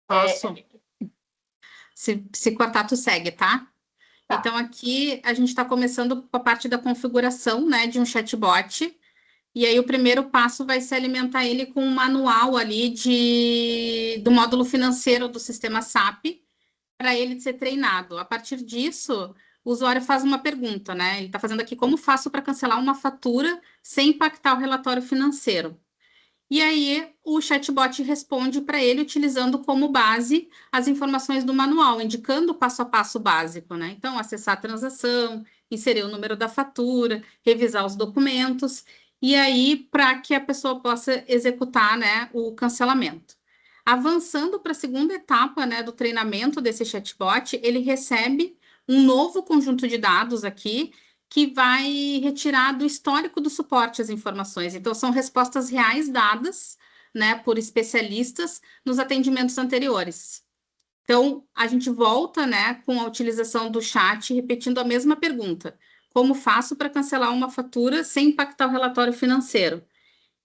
Posso? Se cortar, tu segue, tá? Tá. Então, aqui a gente está começando com a parte da configuração, né, de um chatbot. E aí o primeiro passo vai ser alimentar ele com um manual ali do módulo financeiro do sistema SAP, para ele ser treinado. A partir disso, o usuário faz uma pergunta, né? Ele está fazendo aqui como faço para cancelar uma fatura sem impactar o relatório financeiro. E aí o chatbot responde para ele utilizando como base as informações do manual, indicando o passo a passo básico, né? Então, acessar a transação, inserir o número da fatura, revisar os documentos, e aí para que a pessoa possa executar, né, o cancelamento. Avançando para a segunda etapa, né, do treinamento desse chatbot, ele recebe um novo conjunto de dados aqui, que vai retirar do histórico do suporte as informações. Então, são respostas reais dadas, né, por especialistas nos atendimentos anteriores. Então, a gente volta, né, com a utilização do chat, repetindo a mesma pergunta: como faço para cancelar uma fatura sem impactar o relatório financeiro?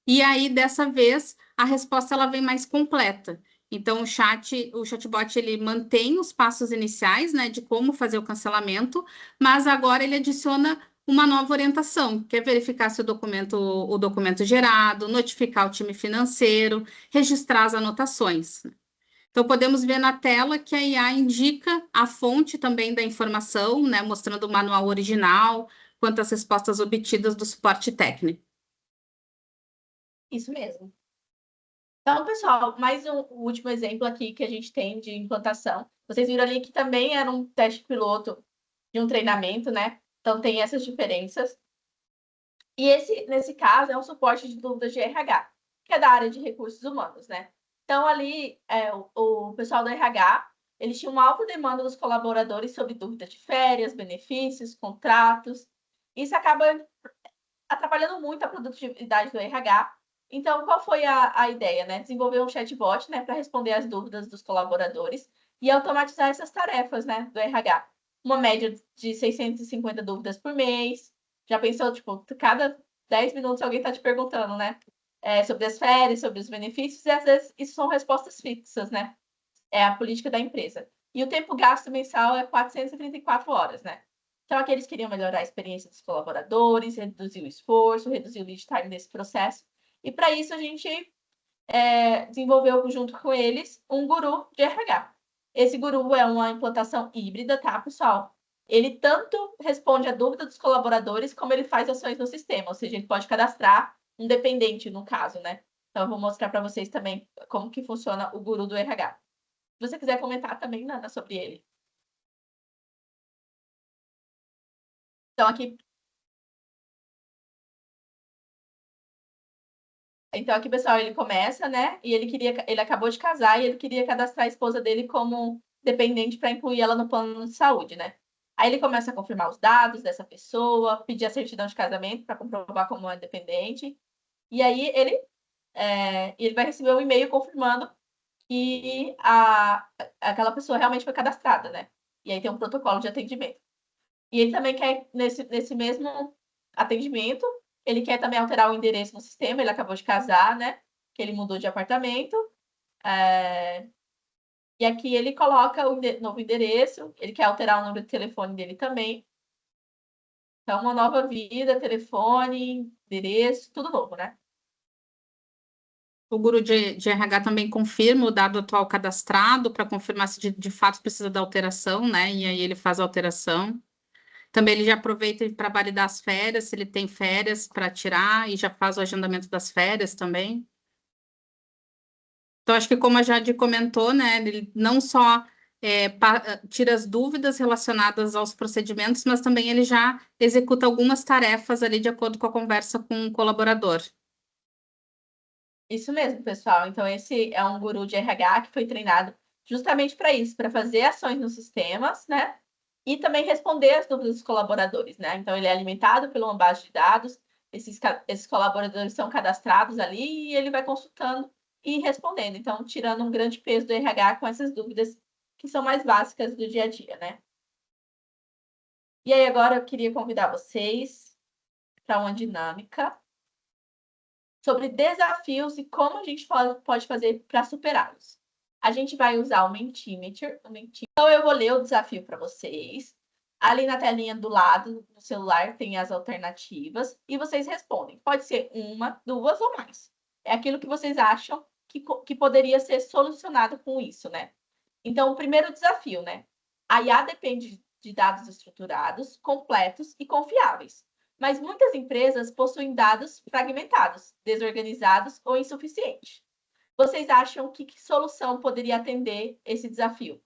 E aí, dessa vez, a resposta ela vem mais completa. Então, o chatbot, ele mantém os passos iniciais, né, de como fazer o cancelamento, mas agora ele adiciona uma nova orientação, que é verificar se o documento gerado, notificar o time financeiro, registrar as anotações. Então, podemos ver na tela que a IA indica a fonte também da informação, né, mostrando o manual original, quanto às respostas obtidas do suporte técnico. Isso mesmo. Então, pessoal, mais um último exemplo aqui que a gente tem de implantação. Vocês viram ali que também era um teste piloto de um treinamento, né? Então, tem essas diferenças. E nesse caso, é um suporte de dúvidas de RH, que é da área de recursos humanos, né? Então, ali, o pessoal do RH, eles tinham uma alta demanda dos colaboradores sobre dúvidas de férias, benefícios, contratos. Isso acaba atrapalhando muito a produtividade do RH, Então, qual foi a ideia, né? Desenvolver um chatbot, né, para responder às dúvidas dos colaboradores e automatizar essas tarefas, né, do RH. Uma média de 650 dúvidas por mês. Já pensou, tipo, cada 10 minutos alguém está te perguntando, né? Sobre as férias, sobre os benefícios, e às vezes isso são respostas fixas, né? É a política da empresa. E o tempo gasto mensal é 434 horas, né? Então, aqui eles queriam melhorar a experiência dos colaboradores, reduzir o esforço, reduzir o lead time nesse processo. E para isso a gente desenvolveu junto com eles um guru de RH. Esse guru é uma implantação híbrida, tá, pessoal? Ele tanto responde a dúvida dos colaboradores, como ele faz ações no sistema, ou seja, ele pode cadastrar um dependente, no caso, né? Então, eu vou mostrar para vocês também como que funciona o guru do RH. Se você quiser comentar também, Nana, sobre ele. Então, aqui, pessoal, ele começa, né? E ele acabou de casar e ele queria cadastrar a esposa dele como dependente para incluir ela no plano de saúde, né? Aí ele começa a confirmar os dados dessa pessoa, pedir a certidão de casamento para comprovar como é dependente. E aí ele vai receber um e-mail confirmando que aquela pessoa realmente foi cadastrada, né? E aí tem um protocolo de atendimento. E ele também quer, nesse mesmo atendimento, ele quer também alterar o endereço no sistema, ele acabou de casar, né? Que ele mudou de apartamento. E aqui ele coloca o novo endereço, ele quer alterar o número de telefone dele também. Então, uma nova vida, telefone, endereço, tudo novo, né? O guru de RH também confirma o dado atual cadastrado para confirmar se de fato precisa da alteração, né? E aí ele faz a alteração. Também ele já aproveita para validar as férias, se ele tem férias para tirar, e já faz o agendamento das férias também. Então, acho que como a Jade comentou, né, ele não só tira as dúvidas relacionadas aos procedimentos, mas também ele já executa algumas tarefas ali de acordo com a conversa com o colaborador. Isso mesmo, pessoal. Então, esse é um guru de RH que foi treinado justamente para isso, para fazer ações nos sistemas, né? E também responder as dúvidas dos colaboradores, né? Então, ele é alimentado por uma base de dados, esses colaboradores são cadastrados ali e ele vai consultando e respondendo. Então, tirando um grande peso do RH com essas dúvidas que são mais básicas do dia a dia, né? E aí, agora eu queria convidar vocês para uma dinâmica sobre desafios e como a gente pode fazer para superá-los. A gente vai usar o Mentimeter. Então, eu vou ler o desafio para vocês. Ali na telinha do lado do celular tem as alternativas e vocês respondem. Pode ser uma, duas ou mais. É aquilo que vocês acham que poderia ser solucionado com isso, né? Então, o primeiro desafio, né? A IA depende de dados estruturados, completos e confiáveis. Mas muitas empresas possuem dados fragmentados, desorganizados ou insuficientes. Vocês acham que solução poderia atender esse desafio?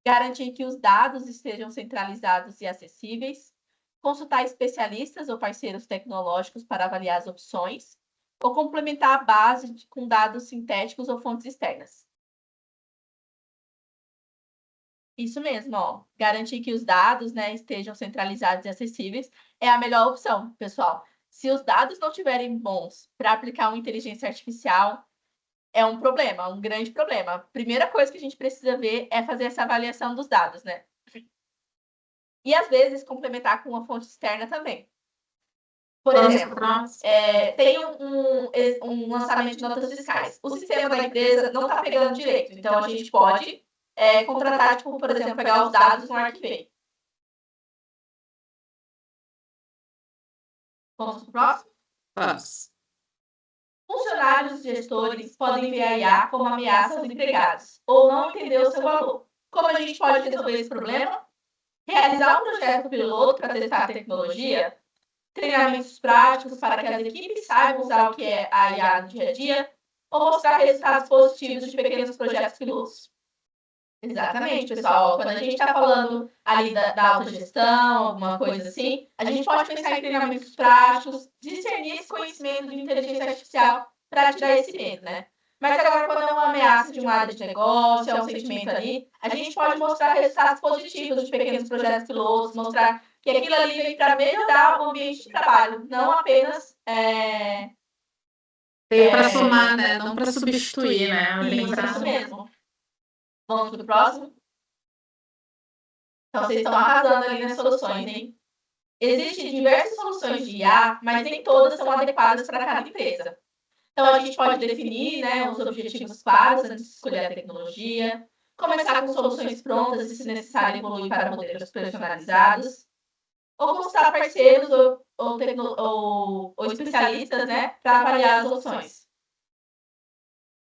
Garantir que os dados estejam centralizados e acessíveis, consultar especialistas ou parceiros tecnológicos para avaliar as opções, ou complementar a base com dados sintéticos ou fontes externas? Isso mesmo, ó. Garantir que os dados, né, estejam centralizados e acessíveis é a melhor opção, pessoal. Se os dados não estiverem bons para aplicar uma inteligência artificial, é um problema, um grande problema. A primeira coisa que a gente precisa ver é fazer essa avaliação dos dados, né? E, às vezes, complementar com uma fonte externa também. Por exemplo, tem um lançamento de notas fiscais. O sistema da empresa não está pegando direito, então a gente pode contratar, tipo, por exemplo, pegar os dados no Arquivei. Vamos para o próximo? Vamos. Funcionários e gestores podem ver a IA como ameaça aos empregados ou não entender o seu valor. Como a gente pode resolver esse problema? Realizar um projeto piloto para testar a tecnologia, treinamentos práticos para que as equipes saibam usar o que é a IA no dia a dia, ou mostrar resultados positivos de pequenos projetos pilotos. Exatamente, pessoal. Quando a gente está falando ali da autogestão, alguma coisa assim, a gente pode pensar em treinamentos práticos, discernir esse conhecimento de inteligência artificial para tirar esse medo, né? Mas agora, quando é uma ameaça de uma área de negócio, é um sentimento ali, a gente pode mostrar resultados positivos de pequenos projetos pilotos, mostrar que aquilo ali vem para melhorar o ambiente de trabalho, não apenas Veio para somar, né? Não para substituir, né? Isso mesmo. Vamos pro próximo? Então, vocês estão arrasando ali nas soluções, hein? Existem diversas soluções de IA, mas nem todas são adequadas para cada empresa. Então, a gente pode definir, né, os objetivos claros antes de escolher a tecnologia, começar com soluções prontas e, se necessário, evoluir para modelos personalizados, ou consultar parceiros ou especialistas, né, para avaliar as opções.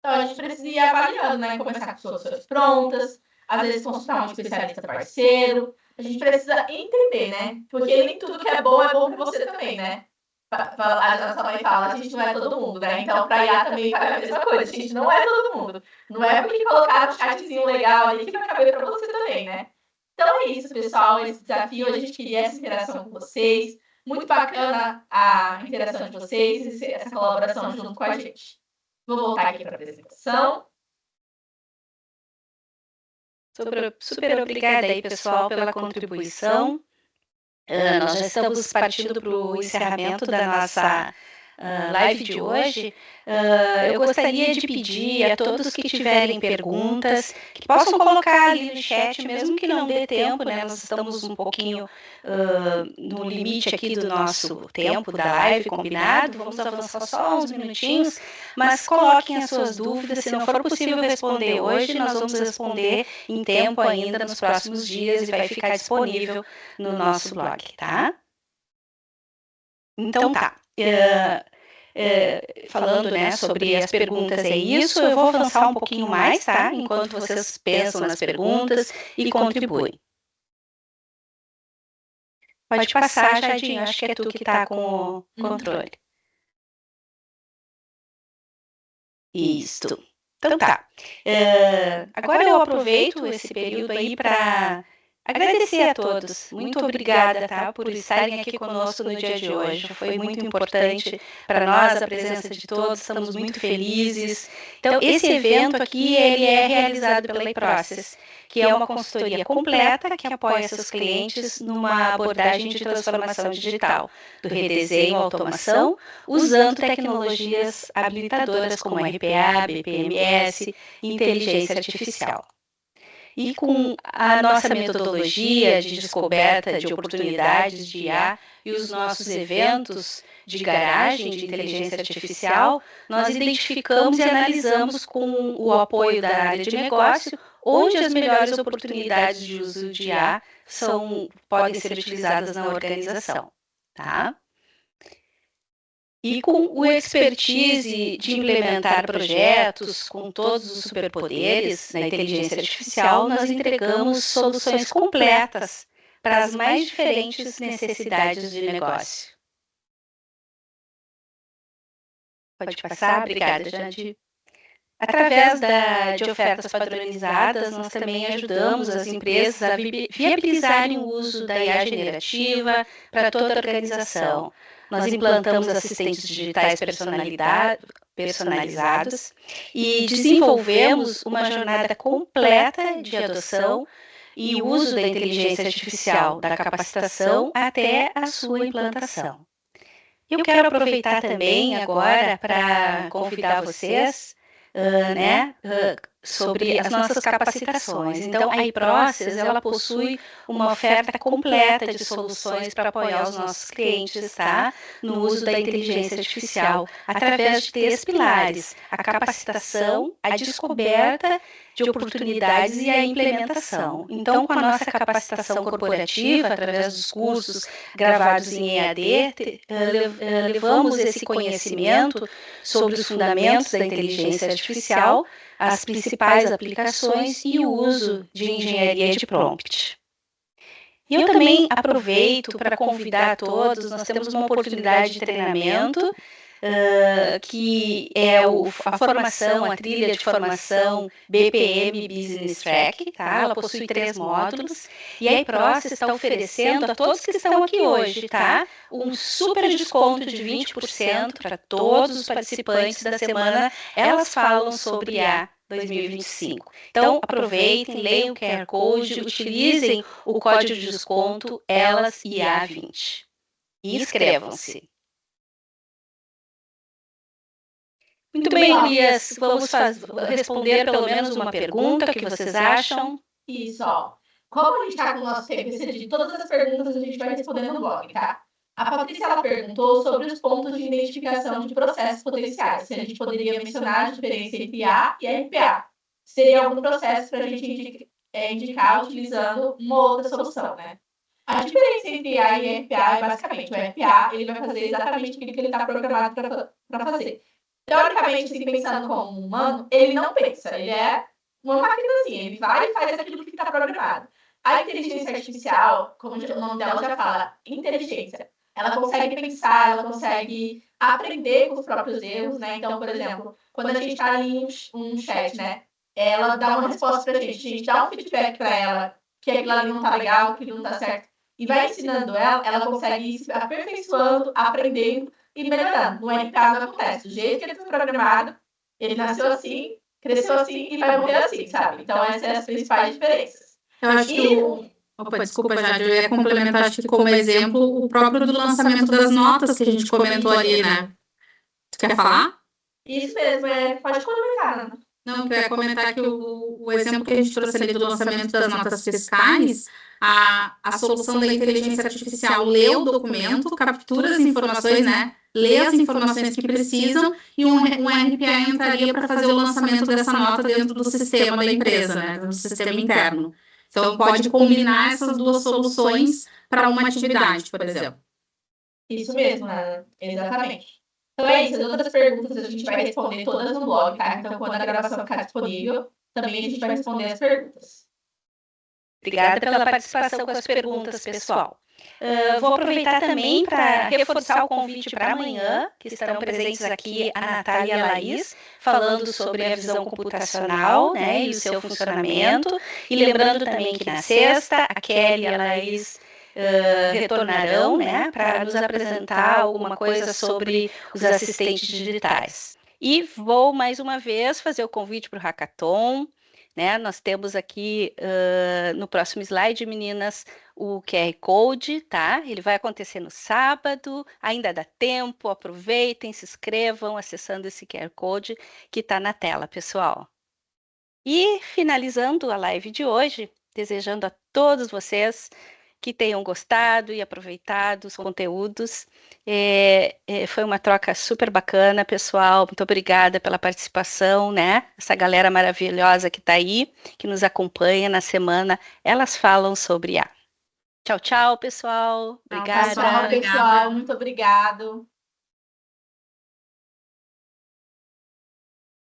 Então, a gente precisa ir avaliando, né, começar com soluções prontas, às vezes consultar um especialista parceiro. A gente precisa entender, né, porque nem tudo que é bom para você também, né? A nossa mãe fala, a gente não é todo mundo, né? Então, para IA também vale a mesma coisa, a gente não é todo mundo. Não é porque colocaram um chatzinho legal ali que vai caber para você também, né? Então é isso, pessoal, esse desafio, a gente queria essa interação com vocês. Muito bacana a interação de vocês, essa colaboração junto com a gente. Vou voltar aqui para a apresentação. Super obrigada aí, pessoal, pela contribuição. Nós já estamos partindo para o encerramento da nossa live de hoje. Eu gostaria de pedir a todos que tiverem perguntas, que possam colocar ali no chat, mesmo que não dê tempo, né? Nós estamos um pouquinho no limite aqui do nosso tempo da live combinado, vamos avançar só uns minutinhos, mas coloquem as suas dúvidas, se não for possível responder hoje, nós vamos responder em tempo ainda nos próximos dias e vai ficar disponível no nosso blog, tá? Então tá. Falando, né, sobre as perguntas, é isso. Eu vou avançar um pouquinho mais, tá? Enquanto vocês pensam nas perguntas e contribuem. Pode passar, Jadinho. Acho que é tu que está com o controle. Isso. Então tá. Agora eu aproveito esse período aí para agradecer a todos. Muito obrigada, tá, por estarem aqui conosco no dia de hoje. Foi muito importante para nós a presença de todos. Estamos muito felizes. Então, esse evento aqui, ele é realizado pela iProcess, que é uma consultoria completa que apoia seus clientes numa abordagem de transformação digital, do redesenho à automação, usando tecnologias habilitadoras como RPA, BPMS e inteligência artificial. E com a nossa metodologia de descoberta de oportunidades de IA e os nossos eventos de garagem de inteligência artificial, nós identificamos e analisamos com o apoio da área de negócio onde as melhores oportunidades de uso de IA podem ser utilizadas na organização, tá? E com o expertise de implementar projetos com todos os superpoderes na inteligência artificial, nós entregamos soluções completas para as mais diferentes necessidades de negócio. Pode passar? Obrigada, Jandir. Através de ofertas padronizadas, nós também ajudamos as empresas a viabilizarem o uso da IA generativa para toda a organização. Nós implantamos assistentes digitais personalizados e desenvolvemos uma jornada completa de adoção e uso da inteligência artificial, da capacitação até a sua implantação. Eu quero aproveitar também agora para convidar vocês sobre as nossas capacitações. Então, a iProcess, ela possui uma oferta completa de soluções para apoiar os nossos clientes, tá? No uso da inteligência artificial, através de 3 pilares: a capacitação, a descoberta de oportunidades e a implementação. Então, com a nossa capacitação corporativa, através dos cursos gravados em EAD, levamos esse conhecimento sobre os fundamentos da inteligência artificial, as principais aplicações e o uso de engenharia de prompt. E eu também aproveito para convidar a todos, nós temos uma oportunidade de treinamento, que é a formação, a trilha de formação BPM Business Track, tá? Ela possui 3 módulos, e a iProcess está oferecendo a todos que estão aqui hoje, tá? Um super desconto de 20% para todos os participantes da semana. Elas falam sobre a 2025. Então, aproveitem, leiam o QR Code, utilizem o código de desconto ELASIA20 e inscrevam-se. Muito bem, Elias. Vamos responder pelo menos uma pergunta. O que vocês acham? Isso, ó. Como a gente está com o nosso tempo excedido, todas as perguntas a gente vai respondendo no blog, tá? A Patrícia, ela perguntou sobre os pontos de identificação de processos potenciais. Se a gente poderia mencionar a diferença entre A e RPA. Seria algum processo para a gente indicar utilizando uma outra solução, né? A diferença entre A e RPA é basicamente, o RPA ele vai fazer exatamente aquilo que ele está programado para fazer. Teoricamente, assim, pensando como um humano, ele não pensa, ele é uma maquinazinha, ele vai e faz aquilo que está programado. A inteligência artificial, como o nome dela já fala, inteligência, ela consegue pensar, ela consegue aprender com os próprios erros, né? Então, por exemplo, quando a gente está em um chat, né? Ela dá uma resposta para a gente dá um feedback para ela, que aquilo ali não está legal, que aquilo não está certo, e vai ensinando ela consegue ir se aperfeiçoando, aprendendo e melhorando. No RPA não acontece. Do jeito que ele foi programado, ele nasceu assim, cresceu assim e vai morrer assim, sabe? Então, essas são as principais diferenças. Eu acho que Opa, desculpa, Jade, eu ia complementar, acho que como exemplo, o próprio do lançamento das notas que a gente comentou ali, né? Tu quer falar? Isso mesmo, pode comentar, Ana. Não, eu ia comentar que o exemplo que a gente trouxe ali do lançamento das notas fiscais, a solução da inteligência artificial lê o documento, captura as informações, né? Lê as informações que precisam e um RPA entraria para fazer o lançamento dessa nota dentro do sistema da empresa, né? Do sistema interno. Então, pode combinar essas duas soluções para uma atividade, por exemplo. Isso mesmo, Ana. Exatamente. Então é isso, as outras perguntas a gente vai responder todas no blog, tá? Então, quando a gravação ficar disponível, também a gente vai responder as perguntas. Obrigada pela participação com as perguntas, pessoal. Vou aproveitar também para reforçar o convite para amanhã, que estarão presentes aqui a Natália e a Laís, falando sobre a visão computacional, né, e o seu funcionamento. E lembrando também que na sexta, a Kelly e a Laís retornarão, né, para nos apresentar alguma coisa sobre os assistentes digitais. E vou, mais uma vez, fazer o convite para o Hackathon. Né? Nós temos aqui no próximo slide, meninas, o QR Code, tá? Ele vai acontecer no sábado, ainda dá tempo, aproveitem, se inscrevam acessando esse QR Code que está na tela, pessoal. E finalizando a live de hoje, desejando a todos vocês que tenham gostado e aproveitado os conteúdos. Foi uma troca super bacana, pessoal. Muito obrigada pela participação, né? Essa galera maravilhosa que está aí, que nos acompanha na semana. Elas falam sobre IA. Tchau, tchau, pessoal. Obrigada. Pessoal, muito obrigado.